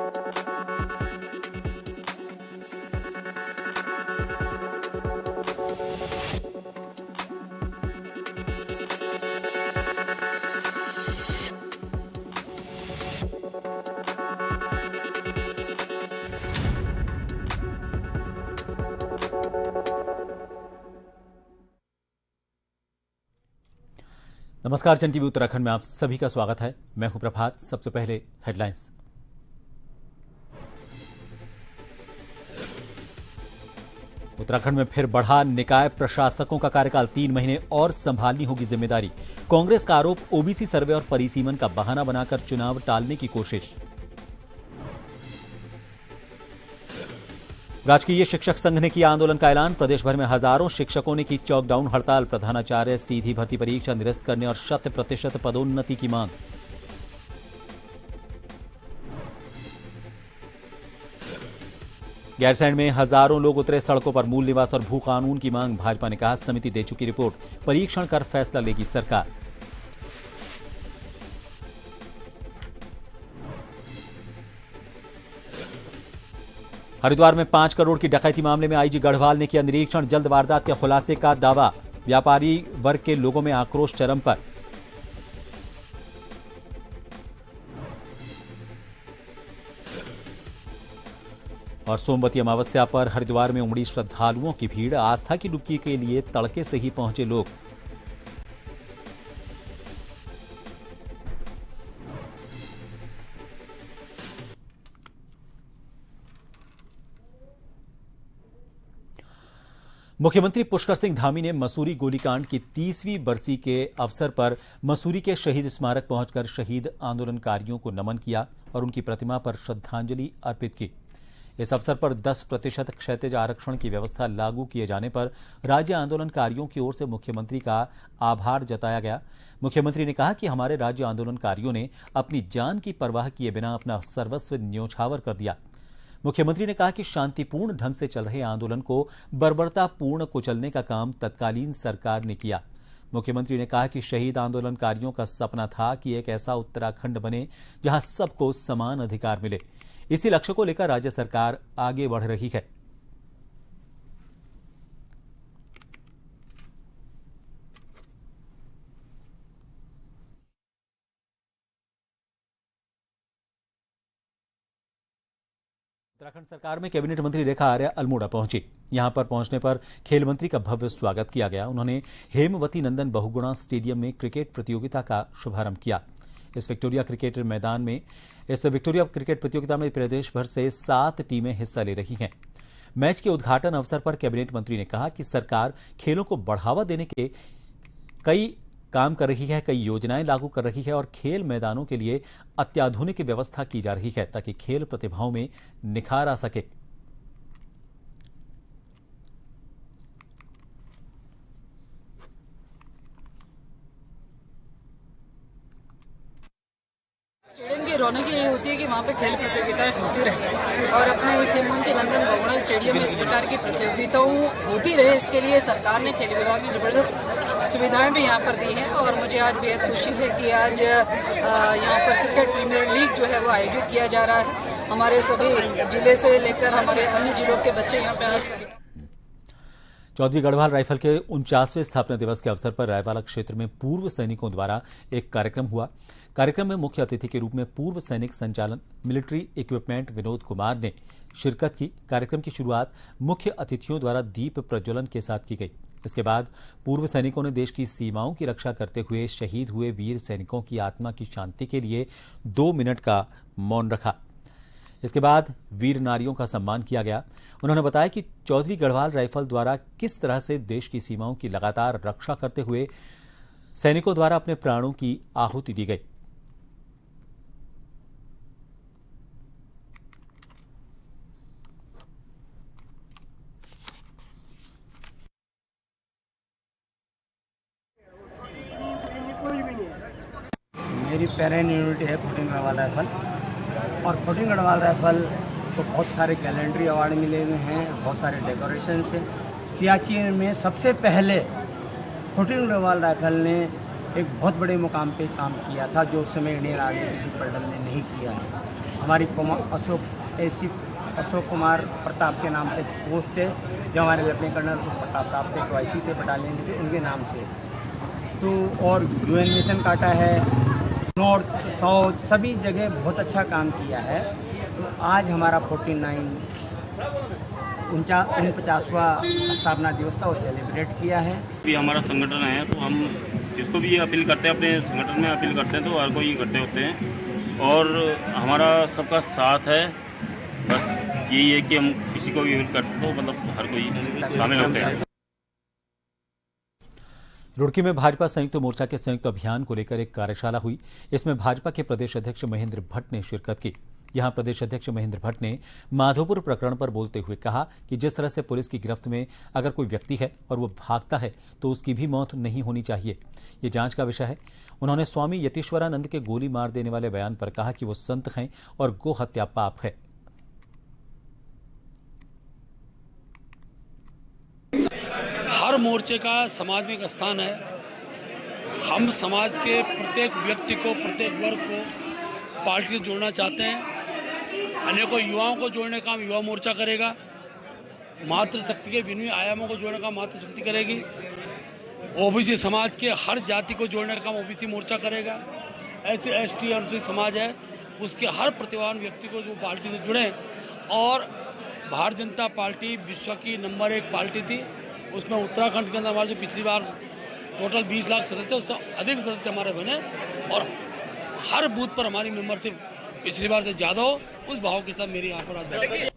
नमस्कार, जन टीवी उत्तराखंड में आप सभी का स्वागत है। मैं हूं प्रभात। सबसे पहले हेडलाइंस। उत्तराखंड में फिर बढ़ा निकाय प्रशासकों का कार्यकाल, 3 महीने और संभालनी होगी जिम्मेदारी। कांग्रेस का आरोप, ओबीसी सर्वे और परिसीमन का बहाना बनाकर चुनाव टालने की कोशिश। राजकीय शिक्षक संघ ने किया आंदोलन का ऐलान, प्रदेश भर में हजारों शिक्षकों ने की चौकडाउन हड़ताल। प्रधानाचार्य सीधी भर्ती परीक्षा निरस्त करने और 100% पदोन्नति की मांग। गैरसैंण में हजारों लोग उतरे सड़कों पर, मूल निवास और भू कानून की मांग। भाजपा ने कहा समिति दे चुकी रिपोर्ट, परीक्षण कर फैसला लेगी सरकार। हरिद्वार में 5 करोड़ की डकैती मामले में आईजी गढ़वाल ने किया निरीक्षण, जल्द वारदात के खुलासे का दावा। व्यापारी वर्ग के लोगों में आक्रोश चरम पर। और सोमवती अमावस्या पर हरिद्वार में उमड़ी श्रद्धालुओं की भीड़, आस्था की डुबकी के लिए तड़के से ही पहुंचे लोग। मुख्यमंत्री पुष्कर सिंह धामी ने मसूरी गोलीकांड की 30वीं बरसी के अवसर पर मसूरी के शहीद स्मारक पहुंचकर शहीद आंदोलनकारियों को नमन किया और उनकी प्रतिमा पर श्रद्धांजलि अर्पित की। इस अवसर पर 10% क्षैतिज आरक्षण की व्यवस्था लागू किए जाने पर राज्य आंदोलनकारियों की ओर से मुख्यमंत्री का आभार जताया गया। मुख्यमंत्री ने कहा कि हमारे राज्य आंदोलनकारियों ने अपनी जान की परवाह किए बिना अपना सर्वस्व न्योछावर कर दिया। मुख्यमंत्री ने कहा कि शांतिपूर्ण ढंग से चल रहे आंदोलन को बर्बरतापूर्ण कुचलने का काम तत्कालीन सरकार ने किया। मुख्यमंत्री ने कहा कि शहीद आंदोलनकारियों का सपना था कि एक ऐसा उत्तराखंड बने जहां सबको समान अधिकार मिले। इसी लक्ष्य को लेकर राज्य सरकार आगे बढ़ रही है। उत्तराखंड सरकार में कैबिनेट मंत्री रेखा आर्य अल्मोड़ा पहुंची। यहां पर पहुंचने पर खेल मंत्री का भव्य स्वागत किया गया। उन्होंने हेमवती नंदन बहुगुणा स्टेडियम में क्रिकेट प्रतियोगिता का शुभारंभ किया। इस विक्टोरिया क्रिकेट प्रतियोगिता में प्रदेश भर से 7 टीमें हिस्सा ले रही हैं। मैच के उद्घाटन अवसर पर कैबिनेट मंत्री ने कहा कि सरकार खेलों को बढ़ावा देने के कई काम कर रही है, कई योजनाएं लागू कर रही है और खेल मैदानों के लिए अत्याधुनिक व्यवस्था की जा रही है ताकि खेल प्रतिभाओं में निखार आ सके। स्टेडियम की रौनक यही होती है कि वहाँ पे खेल प्रतियोगिताएं होती रहे और अपने इस हेमवती नंदन बहुगुणा स्टेडियम में इस प्रकार की प्रतियोगिताओं होती रहे। इसके लिए सरकार ने खेल विभाग की जबरदस्त सुविधाएं भी यहाँ पर दी हैं और मुझे आज बेहद खुशी है कि आज यहाँ पर क्रिकेट प्रीमियर लीग जो है वो आयोजित किया जा रहा है। हमारे सभी जिले से लेकर हमारे अन्य जिलों के बच्चे यहाँ पे आज 4वीं गढ़वाल राइफल के 49वें स्थापना दिवस के अवसर पर रायवाला क्षेत्र में पूर्व सैनिकों द्वारा एक कार्यक्रम हुआ। कार्यक्रम में मुख्य अतिथि के रूप में पूर्व सैनिक संचालन मिलिट्री इक्विपमेंट विनोद कुमार ने शिरकत की। कार्यक्रम की शुरुआत मुख्य अतिथियों द्वारा दीप प्रज्वलन के साथ की गई। इसके बाद पूर्व सैनिकों ने देश की सीमाओं की रक्षा करते हुए शहीद हुए वीर सैनिकों की आत्मा की शांति के लिए 2 मिनट का मौन रखा। इसके बाद वीर नारियों का सम्मान किया गया। उन्होंने बताया कि 4वीं गढ़वाल राइफल द्वारा किस तरह से देश की सीमाओं की लगातार रक्षा करते हुए सैनिकों द्वारा अपने प्राणों की आहुति दी गई। मेरी पेरेंट यूनिट है 14 गढ़वाल राइफल और 14 गढ़वाल राइफल को बहुत सारे गैलेंट्री अवार्ड मिले हुए हैं, बहुत सारे डेकोरेशन से। सियाचिन में सबसे पहले 14 गढ़वाल राइफल ने एक बहुत बड़े मुकाम पे काम किया था जो उस समय इंडियन आर्मी किसी पलटन ने नहीं किया है। हमारी अशोक कुमार प्रताप के नाम से पोस्ट है, जो हमारे लेफ्टिनेंट कर्नल अशोक प्रताप साहब थे, QIC थे बटालियन के, उनके नाम से। तो और UN मिशन काटा है, नॉर्थ साउथ सभी जगह बहुत अच्छा काम किया है। तो आज हमारा 49वां स्थापना दिवस था, वो सेलिब्रेट किया है। भी हमारा संगठन है, तो हम जिसको भी ये अपील करते हैं, अपने संगठन में अपील करते हैं, तो हर कोई इकट्ठे होते हैं और हमारा सबका साथ है। बस यही है कि हम किसी को भी अपील करते हैं तो मतलब हर कोई शामिल होते हैं। रुड़की में भाजपा संयुक्त मोर्चा के संयुक्त अभियान को लेकर एक कार्यशाला हुई। इसमें भाजपा के प्रदेश अध्यक्ष महेंद्र भट्ट ने शिरकत की। यहां प्रदेश अध्यक्ष महेंद्र भट्ट ने माधोपुर प्रकरण पर बोलते हुए कहा कि जिस तरह से पुलिस की गिरफ्त में अगर कोई व्यक्ति है और वो भागता है तो उसकी भी मौत नहीं होनी चाहिए, ये जांच का विषय है। उन्होंने स्वामी यतीश्वरानंद के गोली मार देने वाले बयान पर कहा कि वो संत हैं और गो हत्या पाप है। हर मोर्चे का समाज में एक स्थान है। हम समाज के प्रत्येक व्यक्ति को, प्रत्येक वर्ग को पार्टी से जोड़ना चाहते हैं। अनेकों युवाओं को जोड़ने का काम युवा मोर्चा करेगा। मातृशक्ति के विभिन्न आयामों को जोड़ने का मातृशक्ति करेगी। ओबीसी समाज के हर जाति को जोड़ने का काम ओबीसी मोर्चा करेगा। ऐसे ST और समाज है, उसके हर प्रतिभावान व्यक्ति को जो पार्टी से जुड़े। और भारतीय जनता पार्टी विश्व की नंबर 1 पार्टी थी। उसमें उत्तराखंड के अंदर हमारे जो पिछली बार टोटल 20 लाख सदस्य, उससे अधिक सदस्य हमारे बने और हर बूथ पर हमारी मेंबरशिप पिछली बार से ज़्यादा हो, उस भाव के साथ मेरी यहाँ पर आज बैठक।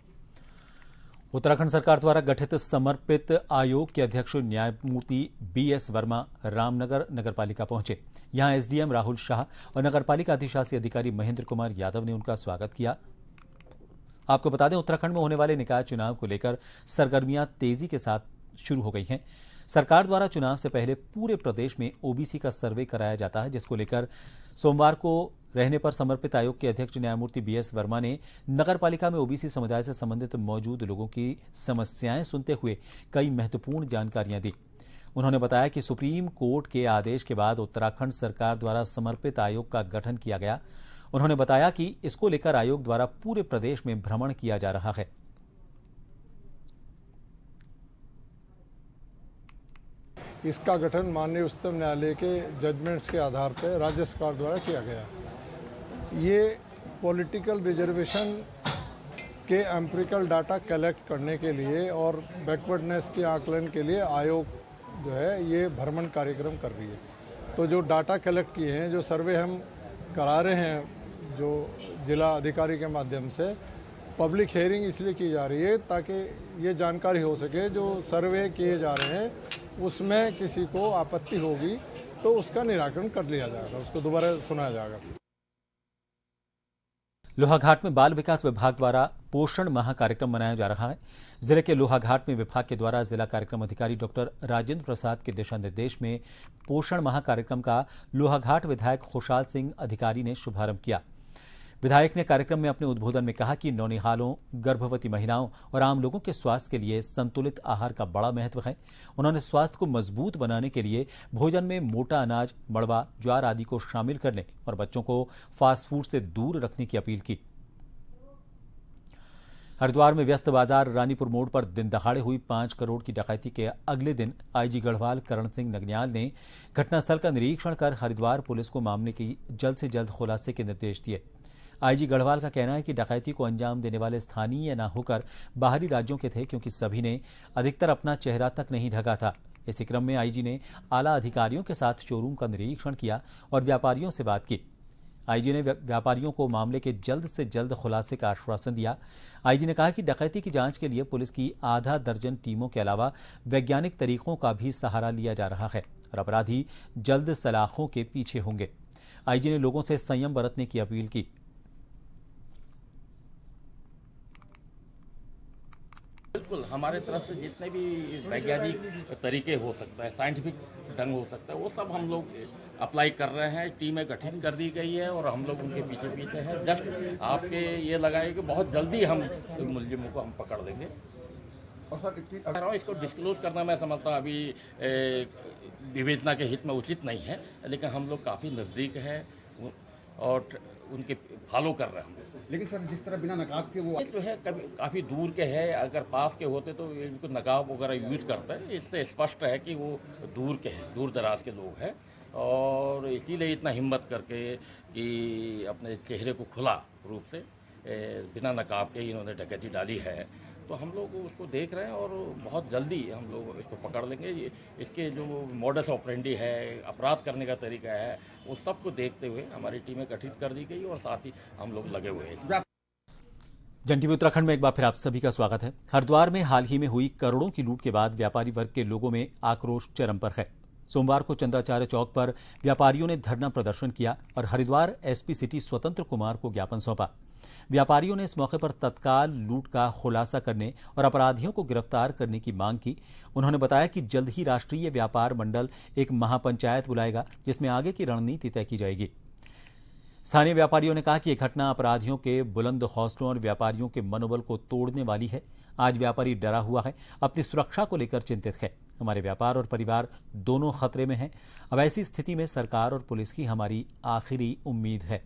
उत्तराखंड सरकार द्वारा गठित समर्पित आयोग के अध्यक्ष न्यायमूर्ति BS वर्मा रामनगर नगरपालिका पहुंचे। यहां SDM राहुल शाह और नगरपालिका अधिशासी अधिकारी महेंद्र कुमार यादव ने उनका स्वागत किया। आपको बता दें, उत्तराखंड में होने वाले निकाय चुनाव को लेकर सरगर्मियां तेजी के साथ शुरू हो गई हैं। सरकार द्वारा चुनाव से पहले पूरे प्रदेश में OBC का सर्वे कराया जाता है, जिसको लेकर सोमवार को रहने पर समर्पित आयोग के अध्यक्ष न्यायमूर्ति BS वर्मा ने नगरपालिका में OBC समुदाय से संबंधित मौजूद लोगों की समस्याएं सुनते हुए कई महत्वपूर्ण जानकारियां दी। उन्होंने बताया कि सुप्रीम कोर्ट के आदेश के बाद उत्तराखंड सरकार द्वारा समर्पित आयोग का गठन किया गया। उन्होंने बताया कि इसको लेकर आयोग द्वारा पूरे प्रदेश में भ्रमण किया जा रहा है। इसका गठन माननीय उच्चतम न्यायालय के जजमेंट्स के आधार पर राज्य सरकार द्वारा किया गया। ये पॉलिटिकल रिजर्वेशन के एम्पिरिकल डाटा कलेक्ट करने के लिए और बैकवर्डनेस के आकलन के लिए आयोग जो है ये भ्रमण कार्यक्रम कर रही है। तो जो डाटा कलेक्ट किए हैं, जो सर्वे हम करा रहे हैं, जो जिला अधिकारी के माध्यम से पब्लिक हियरिंग इसलिए की जा रही है ताकि ये जानकारी हो सके जो सर्वे किए जा रहे हैं उसमें किसी को आपत्ति होगी तो उसका निराकरण कर लिया जाएगा, उसको दोबारा सुनाया जाएगा। लोहाघाट में बाल विकास विभाग द्वारा पोषण माह कार्यक्रम मनाया जा रहा है। जिले के लोहाघाट में विभाग के द्वारा जिला कार्यक्रम अधिकारी डॉक्टर राजेंद्र प्रसाद के दिशा निर्देश में पोषण माह कार्यक्रम का लोहाघाट विधायक खुशहाल सिंह अधिकारी ने शुभारंभ किया। विधायक ने कार्यक्रम में अपने उद्बोधन में कहा कि नौनिहालों, गर्भवती महिलाओं और आम लोगों के स्वास्थ्य के लिए संतुलित आहार का बड़ा महत्व है। उन्होंने स्वास्थ्य को मजबूत बनाने के लिए भोजन में मोटा अनाज, मड़वा, ज्वार आदि को शामिल करने और बच्चों को फास्ट फूड से दूर रखने की अपील की। हरिद्वार में व्यस्त बाजार रानीपुर मोड़ पर दिन दहाड़े हुई 5 करोड़ की डकैती के अगले दिन IG गढ़वाल करण सिंह नगनियाल ने घटनास्थल का निरीक्षण कर हरिद्वार पुलिस को मामले की जल्द से जल्द खुलासे के निर्देश दिए। IG गढ़वाल का कहना है कि डकैती को अंजाम देने वाले स्थानीय न होकर बाहरी राज्यों के थे, क्योंकि सभी ने अधिकतर अपना चेहरा तक नहीं ढका था। इसी क्रम में IG ने आला अधिकारियों के साथ शोरूम का निरीक्षण किया और व्यापारियों से बात की। IG ने व्यापारियों को मामले के जल्द से जल्द खुलासे का आश्वासन दिया। IG ने कहा कि डकैती की जांच के लिए पुलिस की आधा दर्जन टीमों के अलावा वैज्ञानिक तरीकों का भी सहारा लिया जा रहा है और अपराधी जल्द सलाखों के पीछे होंगे। IG ने लोगों से संयम बरतने की अपील की। बिल्कुल, हमारे तरफ से जितने भी वैज्ञानिक तरीके हो सकता है, साइंटिफिक ढंग हो सकता है, वो सब हम लोग अप्लाई कर रहे हैं। टीमें गठित कर दी गई है और हम लोग उनके पीछे पीछे हैं। जस्ट आपके ये लगाए कि बहुत जल्दी हम मुलजिमों को हम पकड़ देंगे। और सर इसको डिस्क्लोज करना मैं समझता हूँ अभी विवेचना के हित में उचित नहीं है, लेकिन हम लोग काफ़ी नज़दीक हैं और उनके फॉलो कर रहे हैं हम। लेकिन सर जिस तरह बिना नकाब के वो ये जो है कभी काफ़ी दूर के है, अगर पास के होते तो इनको नकाब वगैरह यूज करते हैं। इससे स्पष्ट है कि वो दूर के हैं, दूर दराज के लोग हैं, और इसीलिए इतना हिम्मत करके कि अपने चेहरे को खुला रूप से बिना नकाब के इन्होंने डकैती डाली है। तो हम लोग उसको देख रहे हैं और बहुत जल्दी हम लोग इसको पकड़ लेंगे। इसके जो मॉडस ऑपरेंडी है, अपराध करने का तरीका है, वो सबको देखते हुए हमारी टीमें गठित कर दी गई और साथ ही हम लोग लगे हुए हैं। जन टीवी उत्तराखंड में एक बार फिर आप सभी का स्वागत है। हरिद्वार में हाल ही में हुई करोड़ों की लूट के बाद व्यापारी वर्ग के लोगों में आक्रोश चरम पर है। सोमवार को चंद्राचार्य चौक पर व्यापारियों ने धरना प्रदर्शन किया और हरिद्वार एसपी सिटी स्वतंत्र कुमार को ज्ञापन सौंपा। व्यापारियों ने इस मौके पर तत्काल लूट का खुलासा करने और अपराधियों को गिरफ्तार करने की मांग की। उन्होंने बताया कि जल्द ही राष्ट्रीय व्यापार मंडल एक महापंचायत बुलाएगा, जिसमें आगे की रणनीति तय की जाएगी। स्थानीय व्यापारियों ने कहा कि यह घटना अपराधियों के बुलंद हौसलों और व्यापारियों के मनोबल को तोड़ने वाली है। आज व्यापारी डरा हुआ है, अपनी सुरक्षा को लेकर चिंतित है। हमारे व्यापार और परिवार दोनों खतरे में हैं। अब ऐसी स्थिति में सरकार और पुलिस की हमारी आखिरी उम्मीद है।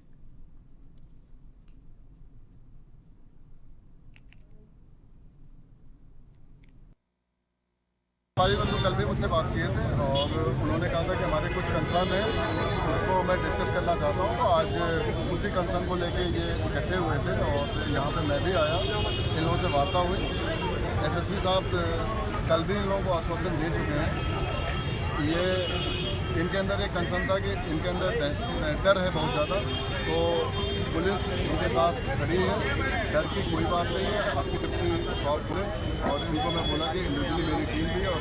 हमारे बंधु कल भी मुझसे बात किए थे और उन्होंने कहा था कि हमारे कुछ कंसर्न है, उसको मैं डिस्कस करना चाहता हूँ। तो आज उसी कंसर्न को लेके ये इकट्ठे हुए थे और यहाँ पे मैं भी आया, इन लोगों से वार्ता हुई। एसएसपी साहब कल भी इन लोगों को आश्वासन दे चुके हैं। ये इनके अंदर एक कंसर्न था कि इनके अंदर डर है बहुत ज़्यादा, तो पुलिस इनके साथ खड़ी है। डर की कोई बात नहीं है, आपकी डिप्टी सॉल्व करें। और इनको मैं बोला कि इंडिविजुअली मेरी टीम भी और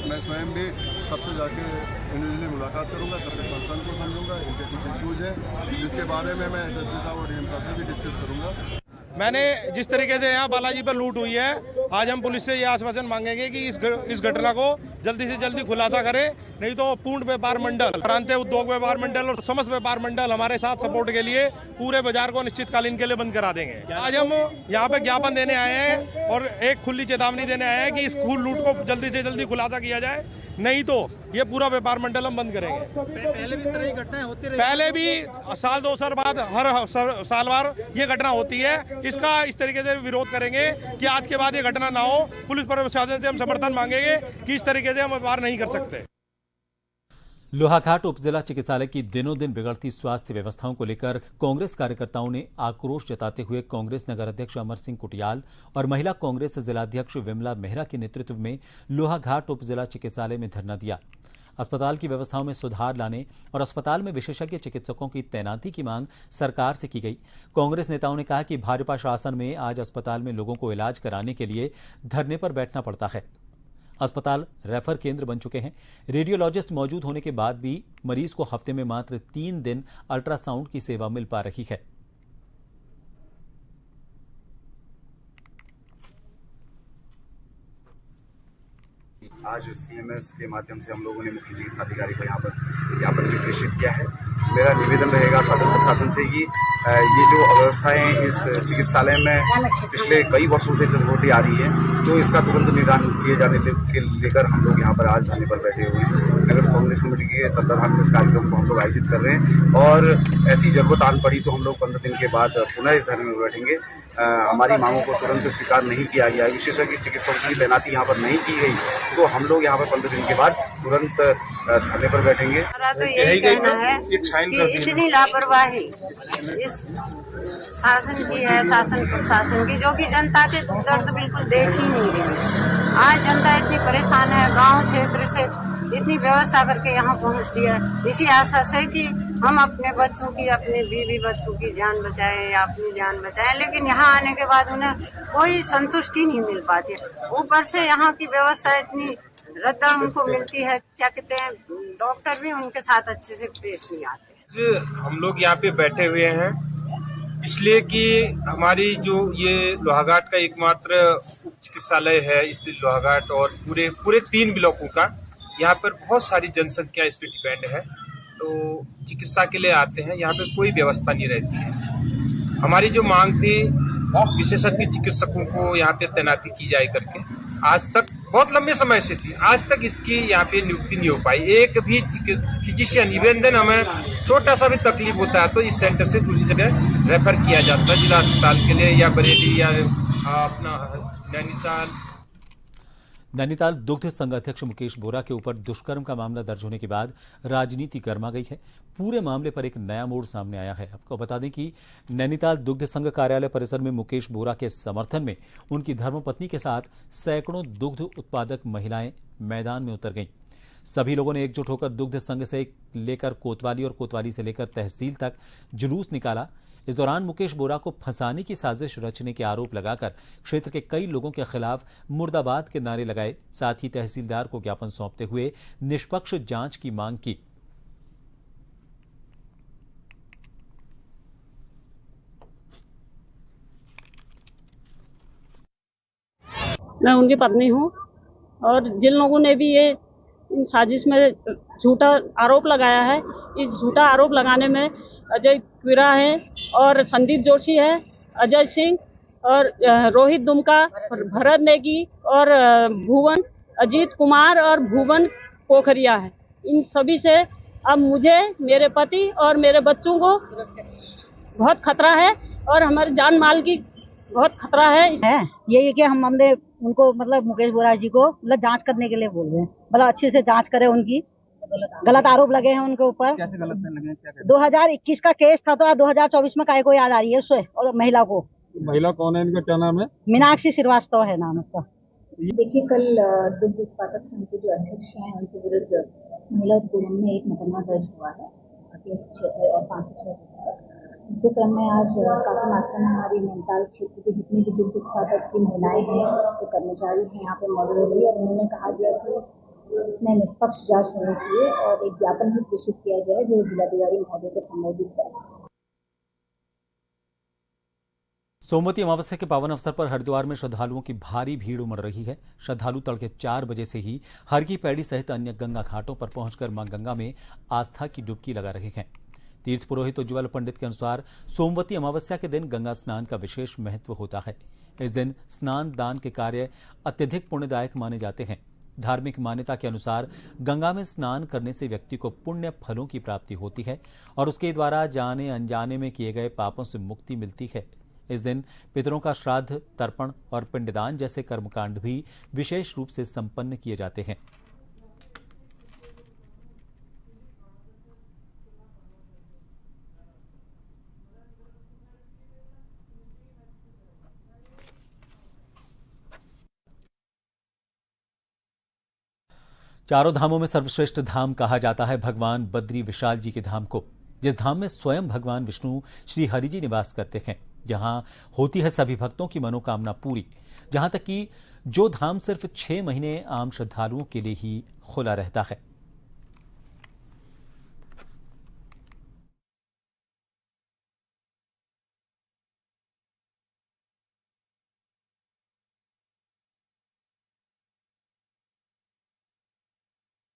मैं स्वयं भी सबसे जाके इंडिविजुअली मुलाकात करूंगा, सबके कंसर्न को समझूंगा। इनके कुछ इश्यूज हैं जिसके बारे में मैं एसएसपी साहब और डीएम साहब से भी डिस्कस करूंगा। मैंने जिस तरीके से यहाँ बालाजी पर लूट हुई है, आज हम पुलिस से ये आश्वासन मांगेंगे कि इस घटना को जल्दी से जल्दी खुलासा करे, नहीं तो पूर्ण व्यापार मंडल, प्रांतीय उद्योग व्यापार मंडल और समस्त व्यापार मंडल हमारे साथ सपोर्ट के लिए पूरे बाजार को निश्चितकालीन के लिए बंद करा देंगे। आज हम यहाँ पे ज्ञापन देने आए हैं और एक खुली चेतावनी देने आए हैं कि इस खून लूट को जल्दी से जल्दी खुलासा किया जाए, नहीं तो ये पूरा व्यापार मंडल हम बंद करेंगे। पहले भी इस तरह की घटनाएं होती रही, पहले भी साल 2 साल बाद हर सालवार ये घटना होती है। इसका इस तरीके से विरोध करेंगे कि आज के बाद ये घटना ना हो। पुलिस प्रशासन से हम समर्थन मांगेंगे कि इस तरीके से हम व्यापार नहीं कर सकते। लोहाघाट उप जिला चिकित्सालय की दिनों दिन बिगड़ती स्वास्थ्य व्यवस्थाओं को लेकर कांग्रेस कार्यकर्ताओं ने आक्रोश जताते हुए कांग्रेस नगर अध्यक्ष अमर सिंह कुटियाल और महिला कांग्रेस जिलाध्यक्ष विमला मेहरा के नेतृत्व में लोहाघाट उप जिला चिकित्सालय में धरना दिया। अस्पताल की व्यवस्थाओं में सुधार लाने और अस्पताल में विशेषज्ञ चिकित्सकों की तैनाती की मांग सरकार से की गई। कांग्रेस नेताओं ने कहा कि भाजपा शासन में आज अस्पताल में लोगों को इलाज कराने के लिए धरने पर बैठना पड़ता है। अस्पताल रेफर केंद्र बन चुके हैं। रेडियोलॉजिस्ट मौजूद होने के बाद भी मरीज को हफ्ते में मात्र 3 दिन अल्ट्रासाउंड की सेवा मिल पा रही है। आज सीएमएस के माध्यम से हम लोगों ने मुख्य चिकित्सा अधिकारी को यहाँ पर ज्ञापन भी प्रेषित किया है। मेरा निवेदन रहेगा शासन प्रशासन से कि ये जो अव्यवस्थाएं इस चिकित्सालय में पिछले कई वर्षों से चल होती आ रही है, तो इसका तुरंत निदान किए जाने के लेकर हम लोग यहाँ पर आज धरने पर बैठे हुए हैं। नगर कांग्रेस कमेटी के तत्वाधान में इस कार्यक्रम को हम लोग आयोजित कर रहे हैं और ऐसी जरूरत आन पड़ी तो हम लोग 15 दिन के बाद पुनः इस धरने में बैठेंगे। हमारी मांगों को तुरंत स्वीकार नहीं किया गया, विशेषज्ञ चिकित्सकों की तैनाती यहाँ पर नहीं की गई, तो हम लोग यहाँ पर 15 दिन के बाद तुरंत धरने पर बैठेंगे। तो यही कहना है कि इतनी लापरवाही इस शासन की है, शासन प्रशासन की, जो कि जनता के दर्द बिल्कुल देख ही नहीं रही। आज जनता इतनी परेशान है, गांव क्षेत्र से इतनी व्यवस्था करके यहाँ पहुँचती है इसी आशा से कि हम अपने बच्चों की, अपने बीवी बच्चों की जान बचाएं या अपनी जान बचाएं, लेकिन यहाँ आने के बाद उन्हें कोई संतुष्टि नहीं मिल पाती। ऊपर से यहाँ की व्यवस्था इतनी रद्दा उनको मिलती है, क्या कहते हैं, डॉक्टर भी उनके साथ अच्छे से पेश नहीं आते। हम लोग यहाँ पे बैठे हुए हैं इसलिए कि हमारी जो ये लोहाघाट का एकमात्र उप चिकित्सालय है, इस लोहाघाट और पूरे 3 ब्लॉकों का यहाँ पर बहुत सारी जनसंख्या इस पर डिपेंड है, तो चिकित्सा के लिए आते हैं। यहाँ पे कोई व्यवस्था नहीं रहती है। हमारी जो मांग थी विशेषज्ञ चिकित्सकों को यहाँ पे तैनाती की जाए करके, आज तक बहुत लंबे समय से थी, आज तक इसकी यहाँ पे नियुक्ति नहीं हो पाई। एक भी फिजिशियन निवेदन हमें छोटा सा भी तकलीफ होता है तो इस सेंटर से दूसरी जगह रेफर किया जाता है, जिला अस्पताल के लिए या बरेली या अपना नैनीताल दुग्ध संघ अध्यक्ष मुकेश बोरा के ऊपर दुष्कर्म का मामला दर्ज होने के बाद राजनीति गर्मा गई है। पूरे मामले पर एक नया मोड़ सामने आया है। आपको बता दें कि नैनीताल दुग्ध संघ कार्यालय परिसर में मुकेश बोरा के समर्थन में उनकी धर्मपत्नी के साथ सैकड़ों दुग्ध उत्पादक महिलाएं मैदान में उतर गईं। सभी लोगों ने एकजुट होकर दुग्ध संघ से लेकर कोतवाली और कोतवाली से लेकर तहसील तक जुलूस निकाला। इस दौरान मुकेश बोरा को फंसाने की साजिश रचने के आरोप लगाकर क्षेत्र के कई लोगों के खिलाफ मुर्दाबाद के नारे लगाए। साथ ही तहसीलदार को ज्ञापन सौंपते हुए निष्पक्ष जांच की मांग की। मैं उनकी पत्नी हूं और जिन लोगों ने भी ये इन साजिश में झूठा आरोप लगाया है, इस झूठा आरोप लगाने में अजय क्विरा है और संदीप जोशी है, अजय सिंह और रोहित दुमका, भरत नेगी और भुवन, अजीत कुमार और भुवन पोखरिया है। इन सभी से अब मुझे, मेरे पति और मेरे बच्चों को बहुत खतरा है और हमारे जान माल की बहुत खतरा है। ये कि हमने उनको मतलब मुकेश बोरा जी को मतलब जांच करने के लिए बोल रहे हैं, मतलब अच्छे से जांच करें। उनकी गलत आरोप लगे हैं उनके ऊपर। कैसे गलत लगे? 2021 का केस था तो 2024 में काय को याद आ रही है उससे। और महिला को, महिला कौन है, इनका क्या नाम है? मीनाक्षी श्रीवास्तव है नाम उसका। देखिए, कल दुग्ध उत्पादक संघ के जो अध्यक्ष हैं उनके विरुद्ध महिला उत्पीड़न में एक मुकदमा दर्ज हुआ है 306 और 506। इसके क्रम में आज काफी मात्रा में हमारी नैनीताल क्षेत्र के जितनी भी दुग्ध उत्पादक की महिलाएं हैं, तो कर्मचारी हैं, यहाँ पे मौजूद हुई और उन्होंने कहा गया कि इसमें निष्पक्ष जांच होनी चाहिए और एक ज्ञापन भी प्रेषित किया गया है जो जिलाधिकारी महोदय को संबोधित है। सोमवती अमावस्या के पावन अवसर पर हरिद्वार में श्रद्धालुओं की भारी भीड़ उमड़ रही है। श्रद्धालु तड़के 4 बजे से ही हर की पैड़ी सहित अन्य गंगा घाटों पर पहुंचकर मां गंगा में आस्था की डुबकी लगा रहे हैं। तीर्थ पुरोहित उज्ज्वल पंडित के अनुसार सोमवती अमावस्या के दिन गंगा स्नान का विशेष महत्व होता है। इस दिन स्नान दान के कार्य अत्यधिक पुण्यदायक माने जाते हैं। धार्मिक मान्यता के अनुसार गंगा में स्नान करने से व्यक्ति को पुण्य फलों की प्राप्ति होती है और उसके द्वारा जाने अनजाने में किए गए पापों से मुक्ति मिलती है। इस दिन पितरों का श्राद्ध, तर्पण और पिंडदान जैसे कर्मकांड भी विशेष रूप से संपन्न किए जाते हैं। चारों धामों में सर्वश्रेष्ठ धाम कहा जाता है भगवान बद्री विशाल जी के धाम को, जिस धाम में स्वयं भगवान विष्णु श्री हरि जी निवास करते हैं। जहां होती है सभी भक्तों की मनोकामना पूरी। जहां तक कि जो धाम सिर्फ 6 महीने आम श्रद्धालुओं के लिए ही खुला रहता है।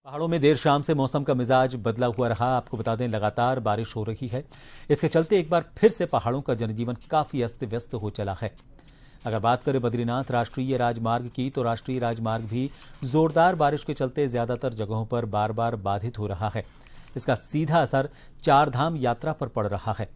पहाड़ों में देर शाम से मौसम का मिजाज बदला हुआ रहा। आपको बता दें लगातार बारिश हो रही है। इसके चलते एक बार फिर से पहाड़ों का जनजीवन काफी अस्त व्यस्त हो चला है। अगर बात करें बद्रीनाथ राष्ट्रीय राजमार्ग की, तो राष्ट्रीय राजमार्ग भी जोरदार बारिश के चलते ज्यादातर जगहों पर बार बार बाधित हो रहा है। इसका सीधा असर 4 धाम यात्रा पर पड़ रहा है।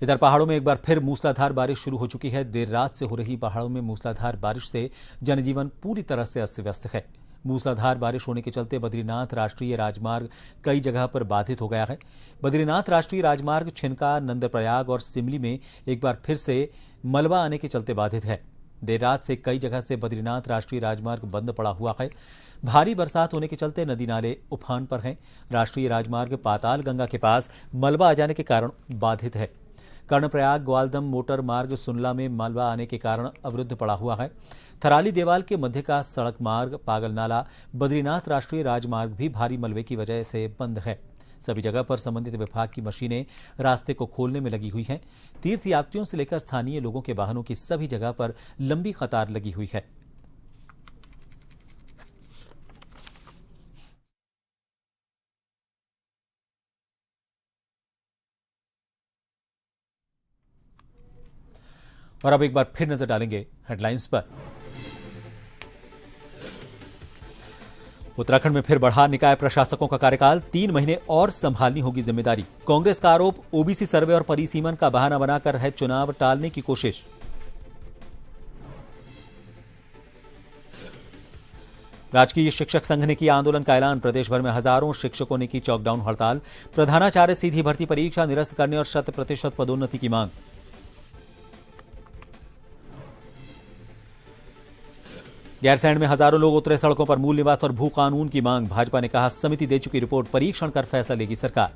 इधर पहाड़ों में एक बार फिर मूसलाधार बारिश शुरू हो चुकी है। देर रात से हो रही पहाड़ों में मूसलाधार बारिश से जनजीवन पूरी तरह से अस्त व्यस्त है। मूसलाधार बारिश होने के चलते बद्रीनाथ राष्ट्रीय राजमार्ग कई जगह पर बाधित हो गया है। बद्रीनाथ राष्ट्रीय राजमार्ग छिनका, नंदप्रयाग और सिमली में एक बार फिर से मलबा आने के चलते बाधित है। देर रात से कई जगह से बद्रीनाथ राष्ट्रीय राजमार्ग बंद पड़ा हुआ है। भारी बरसात होने के चलते नदी नाले उफान पर हैं। राष्ट्रीय राजमार्ग पाताल गंगा के पास मलबा आ जाने के कारण बाधित है। कर्णप्रयाग ग्वालदम मोटर मार्ग सुनला में मलबा आने के कारण अवरुद्ध पड़ा हुआ है। थराली देवाल के मध्य का सड़क मार्ग पागल नाला बद्रीनाथ राष्ट्रीय राजमार्ग भी भारी मलबे की वजह से बंद है। सभी जगह पर संबंधित विभाग की मशीनें रास्ते को खोलने में लगी हुई हैं। तीर्थ यात्रियों से लेकर स्थानीय लोगों के वाहनों की सभी जगह पर लंबी कतार लगी हुई है। और अब एक बार फिर नजर डालेंगे हेडलाइंस पर। उत्तराखंड में फिर बढ़ा निकाय प्रशासकों का कार्यकाल, 3 महीने और संभालनी होगी जिम्मेदारी। कांग्रेस का आरोप, ओबीसी सर्वे और परिसीमन का बहाना बनाकर है चुनाव टालने की कोशिश। राजकीय शिक्षक संघ ने किया आंदोलन का ऐलान, प्रदेश भर में हजारों शिक्षकों ने की चॉकडाउन हड़ताल। प्रधानाचार्य सीधी भर्ती परीक्षा निरस्त करने और 100% पदोन्नति की मांग। गैरसैंण में हजारों लोग उतरे सड़कों पर, मूल निवास और भू कानून की मांग। भाजपा ने कहा समिति दे चुकी रिपोर्ट, परीक्षण कर फैसला लेगी सरकार।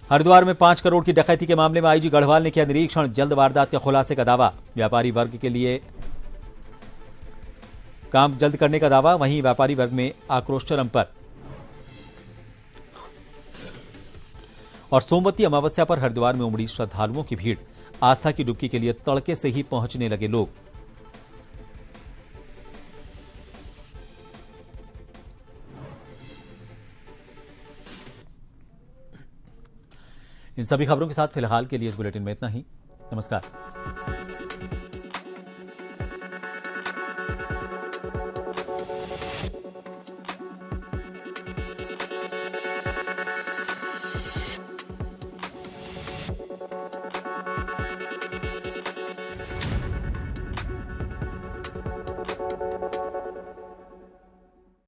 हरिद्वार में 5 करोड़ की डकैती के मामले में आईजी गढ़वाल ने किया निरीक्षण, जल्द वारदात के खुलासे का दावा। व्यापारी वर्ग के लिए काम जल्द करने का दावा, वहीं व्यापारी वर्ग में आक्रोश चरम पर। और सोमवती अमावस्या पर हरिद्वार में उमड़ी श्रद्धालुओं की भीड़, आस्था की डुबकी के लिए तड़के से ही पहुंचने लगे लोग। इन सभी खबरों के साथ फिलहाल के लिए इस बुलेटिन में इतना ही। नमस्कार।